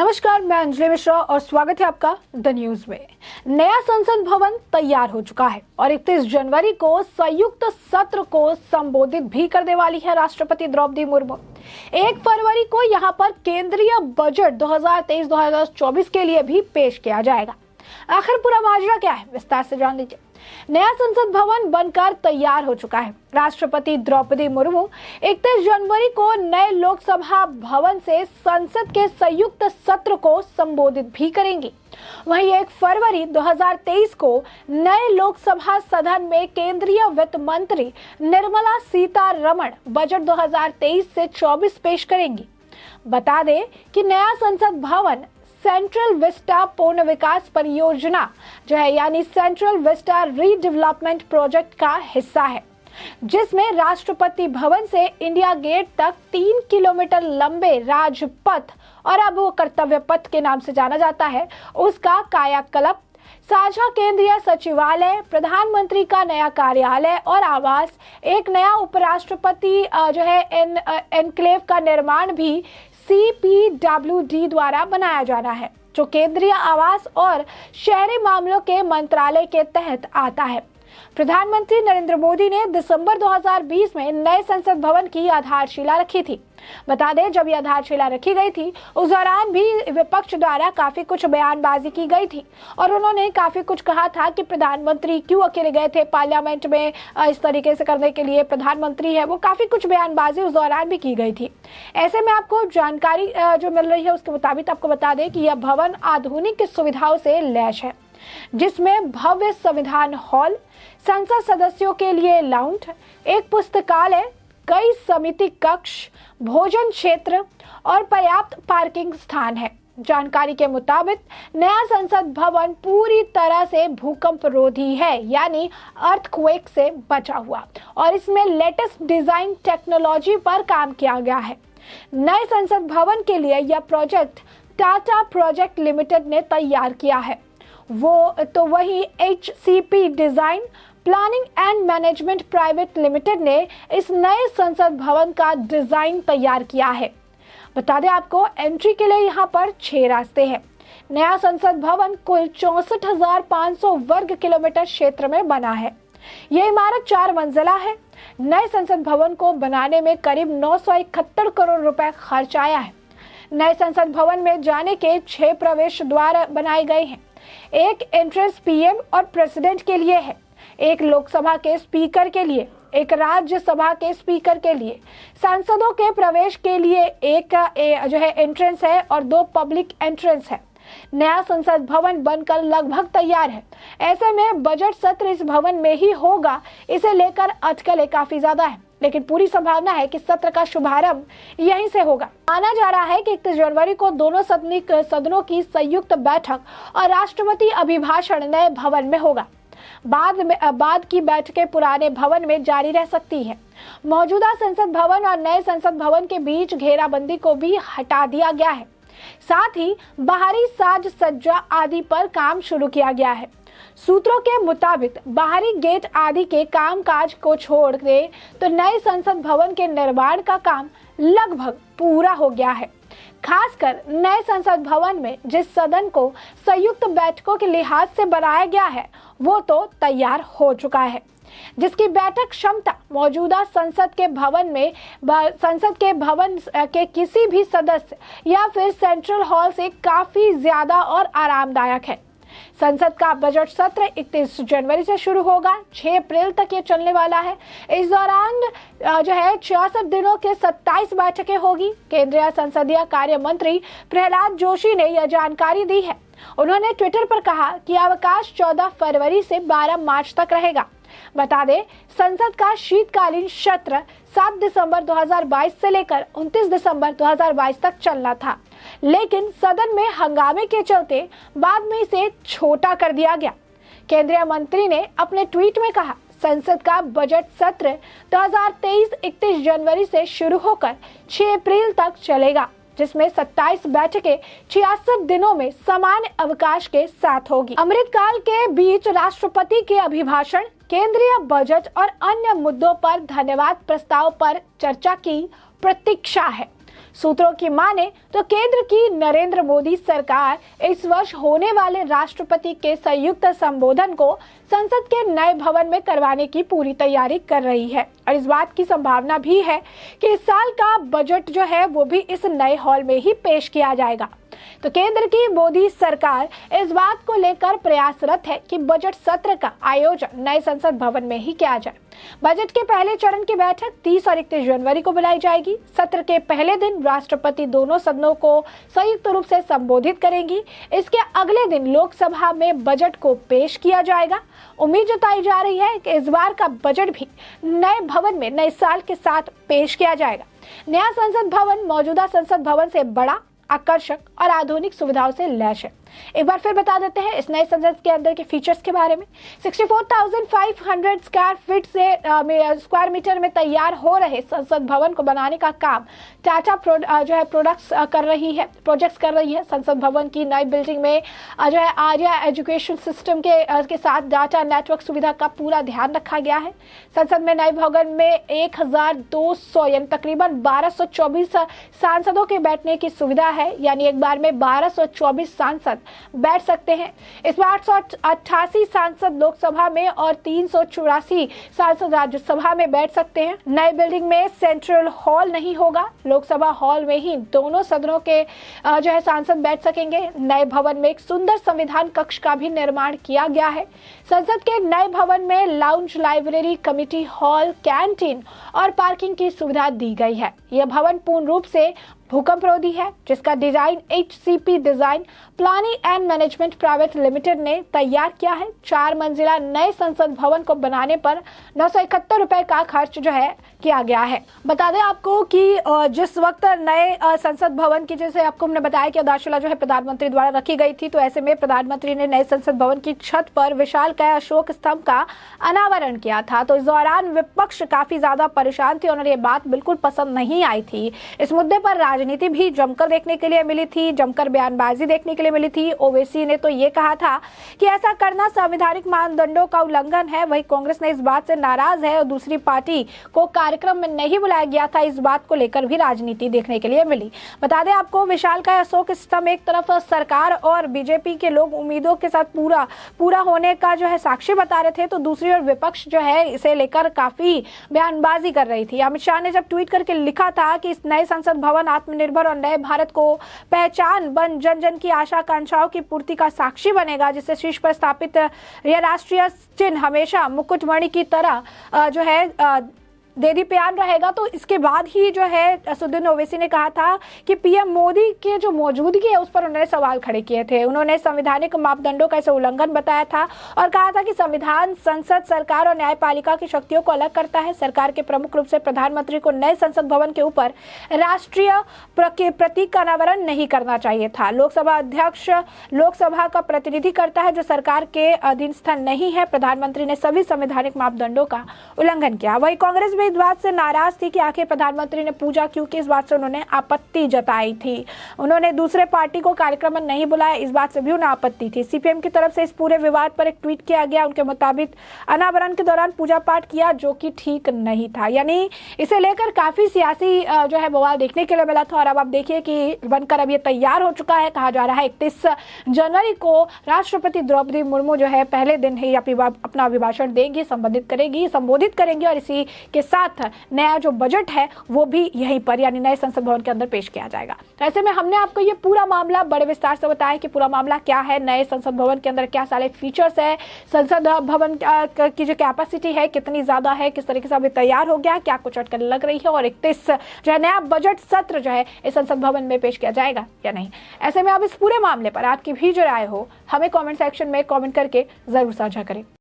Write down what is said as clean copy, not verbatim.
नमस्कार, मैं अंजलि मिश्रा और स्वागत है आपका द न्यूज में। नया संसद भवन तैयार हो चुका है और 31 जनवरी को संयुक्त सत्र को संबोधित भी करने वाली है राष्ट्रपति द्रौपदी मुर्मू। 1 फरवरी को यहां पर केंद्रीय बजट 2023-2024 के लिए भी पेश किया जाएगा। आखिर पूरा माजरा क्या है, विस्तार से जान लीजिए। नया संसद भवन बनकर तैयार हो चुका है। राष्ट्रपति द्रौपदी मुर्मू 31 जनवरी को नए लोकसभा भवन से संसद के संयुक्त सत्र को संबोधित भी करेंगी। वहीं 1 फरवरी 2023 को नए लोकसभा सदन में केंद्रीय वित्त मंत्री निर्मला सीतारमण बजट 2023 से 24 पेश करेंगी। बता दें कि नया संसद भवन सेंट्रल विस्टा पूर्ण विकास परियोजना जो है यानी सेंट्रल विस्टा रीडेवलपमेंट प्रोजेक्ट का हिस्सा है, जिसमें राष्ट्रपति भवन से इंडिया गेट तक 3 किलोमीटर लंबे राजपथ और अब वो कर्तव्य पथ के नाम से जाना जाता है, उसका कायाकल्प, साझा केंद्रीय सचिवालय, प्रधानमंत्री का नया कार्यालय और आवास, एक नया उपराष्ट्रपति जो है एनक्लेव का निर्माण भी CPWD द्वारा बनाया जाना है, जो केंद्रीय आवास और शहरी मामलों के मंत्रालय के तहत आता है। प्रधानमंत्री नरेंद्र मोदी ने दिसंबर 2020 में नए संसद भवन की आधारशिला रखी थी। बता दें, जब यह आधारशिला रखी गई थी उस दौरान भी विपक्ष द्वारा काफी कुछ बयानबाजी की गई थी और उन्होंने काफी कुछ कहा था कि प्रधानमंत्री क्यों अकेले गए थे पार्लियामेंट में इस तरीके से करने के लिए, प्रधानमंत्री है वो, काफी कुछ बयानबाजी उस दौरान भी की गई थी। ऐसे में आपको जानकारी जो मिल रही है उसके मुताबिक आपको बता दें कि यह भवन आधुनिक सुविधाओं से लैस है, जिसमें भव्य संविधान हॉल, संसद सदस्यों के लिए लाउंज, एक पुस्तकालय, कई समिति कक्ष, भोजन क्षेत्र और पर्याप्त पार्किंग स्थान है। जानकारी के मुताबिक नया संसद भवन पूरी तरह से भूकंप रोधी है, यानी अर्थक्वेक से बचा हुआ, और इसमें लेटेस्ट डिजाइन टेक्नोलॉजी पर काम किया गया है। नए संसद भवन के लिए यह प्रोजेक्ट टाटा प्रोजेक्ट लिमिटेड ने तैयार किया है। वही HCP design planning and management private limited ने इस नए संसद भवन का डिजाइन तैयार किया है। बता दें आपको, एंट्री के लिए यहाँ पर 6 रास्ते हैं। नया संसद भवन कुल 64,500 वर्ग किलोमीटर क्षेत्र में बना है। यह इमारत 4 मंजिला है। नए संसद भवन को बनाने में करीब 971 करोड़ रुपए खर्च आया है। नए संसद भवन में जाने के 6 प्रवेश द्वार बनाए गए हैं। एक एंट्रेंस PM और प्रेसिडेंट के लिए है, एक लोकसभा के स्पीकर के लिए, एक राज्यसभा के स्पीकर के लिए, सांसदों के प्रवेश के लिए एक जो है एंट्रेंस है और 2 पब्लिक एंट्रेंस है। नया संसद भवन बनकर लगभग तैयार है। ऐसे में बजट सत्र इस भवन में ही होगा, इसे लेकर अटकलें काफी ज्यादा है, लेकिन पूरी संभावना है कि सत्र का शुभारंभ यहीं से होगा। माना जा रहा है कि 31 जनवरी को दोनों सदनों की संयुक्त बैठक और राष्ट्रपति अभिभाषण नए भवन में होगा। बाद की बैठकें पुराने भवन में जारी रह सकती हैं। मौजूदा संसद भवन और नए संसद भवन के बीच घेराबंदी को भी हटा दिया गया है। साथ ही बाहरी साज सज्जा आदि पर काम शुरू किया गया है। सूत्रों के मुताबिक बाहरी गेट आदि के कामकाज को छोड़ दे तो नए संसद भवन के निर्माण का काम लगभग पूरा हो गया है। खासकर नए संसद भवन में जिस सदन को संयुक्त बैठकों के लिहाज से बनाया गया है वो तो तैयार हो चुका है, जिसकी बैठक क्षमता मौजूदा संसद के भवन के किसी भी सदस्य या फिर सेंट्रल हॉल से काफी ज्यादा और आरामदायक है। संसद का बजट सत्र 31 जनवरी से शुरू होगा, 6 अप्रैल तक ये चलने वाला है। इस दौरान जो है 66 दिनों के 27 बैठकें होगी। केंद्रीय संसदीय कार्य मंत्री प्रहलाद जोशी ने यह जानकारी दी है। उन्होंने ट्विटर पर कहा कि अवकाश 14 फरवरी से 12 मार्च तक रहेगा। बता दें, संसद का शीतकालीन सत्र 7 दिसंबर 2022 से लेकर 29 दिसंबर 2022 तक चलना था, लेकिन सदन में हंगामे के चलते बाद में इसे छोटा कर दिया गया। केंद्रीय मंत्री ने अपने ट्वीट में कहा, संसद का बजट सत्र 2023 31 जनवरी से शुरू होकर 6 अप्रैल तक चलेगा, जिसमें 27 बैठकें 66 दिनों में सामान्य अवकाश के साथ होगी। अमृतकाल के बीच राष्ट्रपति के अभिभाषण, केंद्रीय बजट और अन्य मुद्दों पर धन्यवाद प्रस्ताव पर चर्चा की प्रतीक्षा है। सूत्रों की माने तो केंद्र की नरेंद्र मोदी सरकार इस वर्ष होने वाले राष्ट्रपति के संयुक्त संबोधन को संसद के नए भवन में करवाने की पूरी तैयारी कर रही है और इस बात की संभावना भी है कि इस साल का बजट जो है वो भी इस नए हॉल में ही पेश किया जाएगा। तो केंद्र की मोदी सरकार इस बात को लेकर प्रयासरत है कि बजट सत्र का आयोजन नए संसद भवन में ही किया जाए। बजट के पहले चरण की बैठक 30 और 31 जनवरी को बुलाई जाएगी। सत्र के पहले दिन राष्ट्रपति दोनों सदनों को संयुक्त रूप से संबोधित करेंगी। इसके अगले दिन लोकसभा में बजट को पेश किया जाएगा। उम्मीद जताई जा रही है कि इस बार का बजट भी नए भवन में नए साल के साथ पेश किया जाएगा। नया संसद भवन मौजूदा संसद भवन से बड़ा, आकर्षक और आधुनिक सुविधाओं से लैस है। एक बार फिर बता देते हैं इस नए संसद के अंदर के फीचर्स के बारे में। 64,500 स्क्वायर मीटर में तैयार हो रहे संसद भवन को बनाने का काम टाटा प्रोजेक्ट्स कर रही है। संसद भवन की नई बिल्डिंग में जो है आर्या एजुकेशन सिस्टम के साथ डाटा नेटवर्क सुविधा का पूरा ध्यान रखा गया है। संसद में नए भवन में 1200 यानी तकरीबन 1224 सांसदों के बैठने की सुविधा है, यानी एक बार में 1224 सांसद बैठ सकते हैं। इसमें 888 सांसद लोकसभा में और 384 सांसद राज्यसभा में बैठ सकते हैं। नई बिल्डिंग में सेंट्रल हॉल नहीं होगा, लोकसभा हॉल में ही दोनों सदनों के जो है सांसद बैठ सकेंगे। नए भवन में एक सुंदर संविधान कक्ष का भी निर्माण किया गया है। संसद के नए भवन में lounge, library, committee hall, canteen और पार्किंग की सुविधा दी गई है। यह भवन पूर्ण रूप से भूकंपरोधी है, जिसका design HCP design planning and management private limited ने तैयार किया है। 4 मंजिला नए संसद भवन को बनाने पर 971 रुपए का खर्च जो है किया गया है। बता दें आपको कि जिस वक्त नए संसद भवन की, जैसे आपको हमने बताया कि आधारशिला जो है प्रधानमंत्री द्वारा रखी गई थी, तो ऐसे में प्रधानमंत्री ने नए संसद भवन की छत पर विशालकाय अशोक स्तंभ का अनावरण किया था। तो इस दौरान विपक्ष काफी ज्यादा परेशान थे, उन्हें ये बात बिल्कुल पसंद नहीं आई थी। इस मुद्दे पर राजनीति भी जमकर देखने के लिए मिली थी, जमकर बयानबाजी देखने के लिए मिली थी। ओवैसी ने तो ये कहा था कि ऐसा करना संवैधानिक मानदंडों का उल्लंघन है। वहीं कांग्रेस ने इस बात से नाराज है और दूसरी पार्टी को कार्यक्रम में नहीं बुलाया गया था। इस बात को लेकर भी राजनीति देखने के लिए मिली। बता दें आपको, विशालकाय अशोक स्तंभ एक तरफ सरकार और बीजेपी के लोग उम्मीदों के साथ पूरा होने का जो है साक्षी बता रहे थे, तो दूसरी ओर विपक्ष जो है इसे लेकर काफी बयानबाजी कर रही थी। अमित शाह ने जब ट्वीट करके लिखा था कि इस नए संसद भवन आत्मनिर्भर और नए भारत को पहचान बन जन जन की आशा आकांक्षाओं की पूर्ति का साक्षी बनेगा, जिससे शीर्ष पर स्थापित यह राष्ट्रीय चिन्ह हमेशा मुकुटमणि की तरह जो है देदीप्यान रहेगा। तो इसके बाद ही जो है असदुद्दीन ओवैसी ने कहा था कि पीएम मोदी के जो मौजूदगी है उस पर उन्होंने सवाल खड़े किए थे। उन्होंने संवैधानिक मापदंडों का इसे उल्लंघन बताया था और कहा था कि संविधान संसद, सरकार और न्यायपालिका की शक्तियों को अलग करता है। सरकार के प्रमुख रूप से प्रधानमंत्री को नए संसद भवन के ऊपर राष्ट्रीय प्रतीक का अनावरण नहीं करना चाहिए था। लोकसभा अध्यक्ष लोकसभा का प्रतिनिधि करता है, जो सरकार के अधीनस्थ नहीं है। प्रधानमंत्री ने सभी संवैधानिक मापदंडों का उल्लंघन किया। वही कांग्रेस इस बात से नाराज थी कि आखिर प्रधानमंत्री ने पूजा क्यों की, इस बात से उन्होंने आपत्ति जताई थी। उन्होंने दूसरे पार्टी को कार्यक्रम में नहीं बुलाया, इस बात से भी उन्हें आपत्ति थी। सीपीएम की तरफ से इस पूरे विवाद पर एक ट्वीट किया गया। उनके मुताबिक अनावरण के दौरान पूजा पाठ किया, जो कि ठीक नहीं था। यानी इसे लेकर काफी सियासी जो है बवाल देखने के लिए मिला था। और अब आप देखिए कि बनकर अब ये तैयार हो चुका है। कहा जा रहा है 31 जनवरी को राष्ट्रपति द्रौपदी मुर्मू जो है पहले दिन ही अपना अभिभाषण देंगी, संबोधित करेंगी और इसी के साथ नया जो बजट है वो भी यहीं पर यानी नए संसद भवन के अंदर पेश किया जाएगा। तो ऐसे में हमने आपको ये पूरा मामला बड़े विस्तार से बताया कि पूरा मामला क्या है, नए संसद भवन के अंदर क्या सारे फीचर्स है, संसद भवन की जो कैपेसिटी है कितनी ज्यादा है, किस तरीके से अभी तैयार हो गया, क्या कुछ अटकन लग रही है और 31 जो है नया बजट सत्र जो है इस संसद भवन में पेश किया जाएगा या नहीं। ऐसे में आप इस पूरे मामले पर आपकी भी जो राय हो हमें कॉमेंट सेक्शन में कॉमेंट करके जरूर साझा करें।